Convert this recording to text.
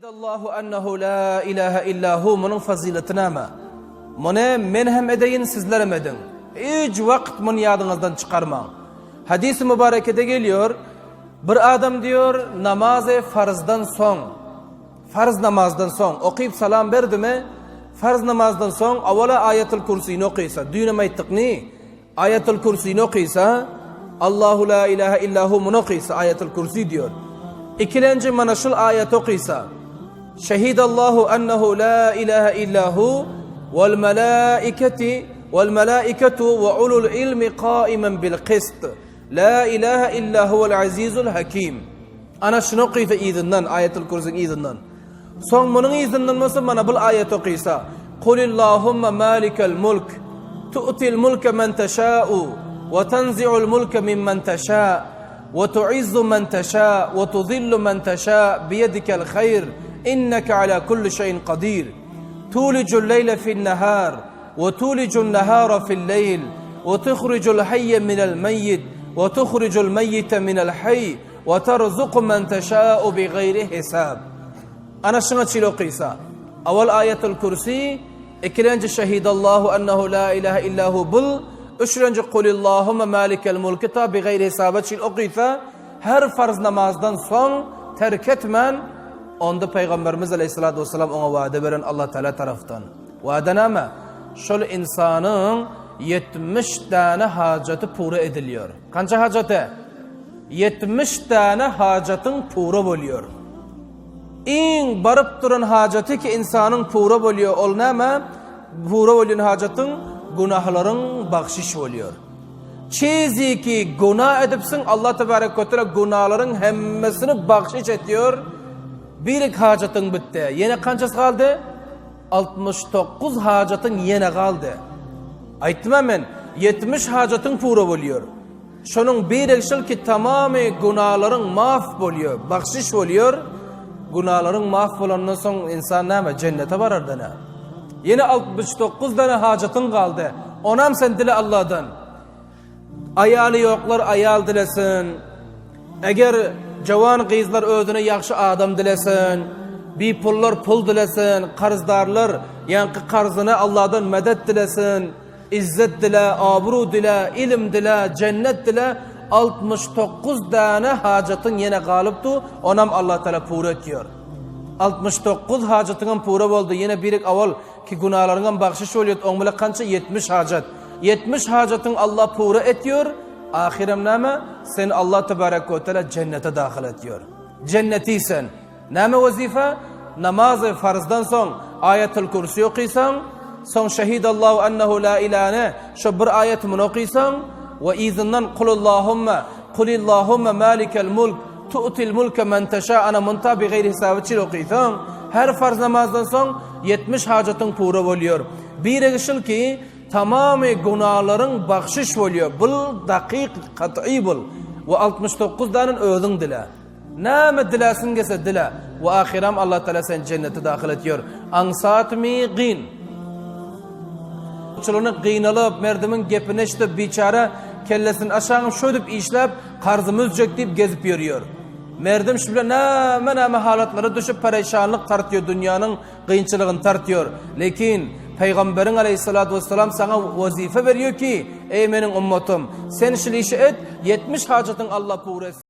Allahu ennehu la ilahe illahu bunun faziletine ama. Bunu men hem edeyin sizler hem edin. Hiç vakit bunu yadınızdan çıkarma. Hadis-i mübarekede geliyor. Bir adam diyor namazı farzdan son. Farz namazdan son. Okuyup salam verdi mi? Farz namazdan son avvala ayetul kursiyini okuysa. Düğüneme ettik ne? Ayetul kursiyini okuysa. Allahu la ilahe illahu bunu okuysa. Ayetul kursi diyor. İkilenci manaşul ayet okuysa. Şehidallahu ennehu la ilahe illahu vel melaiketu ve ulul ilmi qaimen bil qist. La ilahe illahu vel azizul hakim. Ana şunu okuysa izinden, ayetul kursi'nin izinden. Son bunun izinden mesela bana bu ayet okuysa. Kulillahumma malikel mulk. Tu'til mulke men teşâ'u. Ve tenzi'ul mulke mimmen teşâ'. Ve tu'izzu men teşâ'. Ve tuzillu men teşâ' biyedikel hayr. İnneke ala kulli şeyin kadir. Tulicul leyle fil nehar. Ve tulicul nehara fil leyl. Ve tuhricul hayye minel meyyit. Ve tuhricul meyyite minel hayy. Ve terzuqu men teşâ'u bi gayri hesab. Ana şuna çile okuysa. Avval ayetul kursi. İkilenci şehidallahu ennehu la ilahe illahu bul. Üçüncü kulillahümme malikel mulki ta bi gayri hesaba çile okuysa. Her farz namazdan son terk etmen. Onda Peygamberimiz Aleyhisselatü Vesselam ona vaade veren Allah Teala taraftan. Vaade nama? Şöyle insanın 70 tane hacatı pura ediliyor. Kança hacatı? 70 tane hacatın pura oluyor. İn barıp duran hacatı ki insanın pura oluyor. Ol nama? Pura olan hacatın günahların bahşiş oluyor. Çizi ki günah edipsin Allah Tebarek ve Teala günahların hemmesini bahşiş ediyor. Bir hacatın bitti. Yine kaçası kaldı? 69 hacatın yine kaldı. Aytım hemen 70 hacatın pura oluyor. Şunun bir ekşil ki tamamı günahların mahv oluyor. Bahşiş oluyor. Günahların mahv olandan sonra insan ne? Cennete varar da ne? Yine 69 tane hacatın kaldı. Onam sen dile Allah'dan. Ayalı yoklar ayal dilesin. Eğer cavan kızlar özüne yaxşı adam dilesin. Bir pullar pul dilesin. Qarzdarlar yankı qarzına Allah'dan medet dilesin. İzzet dile, abru dile, ilim dile, cennet dile. 69 tane hacatın yine kalıptı. Onam Allah Teala pura ediyor. 69 hacatının pura oldu. Yine birik aval ki günahlarından bahşiş oluyor. Onunla kança 70 hacat. 70 hacatın Allah pura ediyor. Ahirem nama? Sen Allah Tebarek ve Teala cennete dahil ediyor. Cennetiysen. Nama vazife? Namazı farzdan son ayetul kursi okuysan. Son şehidallahu ennehu la ilahe. Şu bir ayetini okuysan. Ve izinden kulillahümme malikel mulk. Tu'til mulke men teşâ. Ana munta bi gayri hesabı okuysan. Her farz namazdan son 70 hacatın pura oluyor. Bir ekşil ki tamamı günahların bahşiş oluyor. Bul dakik kat'i bul. Ve 69 tane özün dile. Nâme dilesin gelse dile. Ve ahiram Allah Teala sen cennete dahil ediyor. Ansat mi gîn. Çılını gînalıp merdimin gepine işte biçare kellesini aşağım şödüp işlep karzımız cök deyip gezip yürüyor. Merdim şimdi nâme halatları düşüp perişanlık tartıyor. Dünyanın kıyınçılığını tartıyor. Lakin Peygamberin Aleyhisselatü Vesselam sana vazife veriyor ki ey benim ummetim sen şu işi et 70 hacatın Allah pura etsin.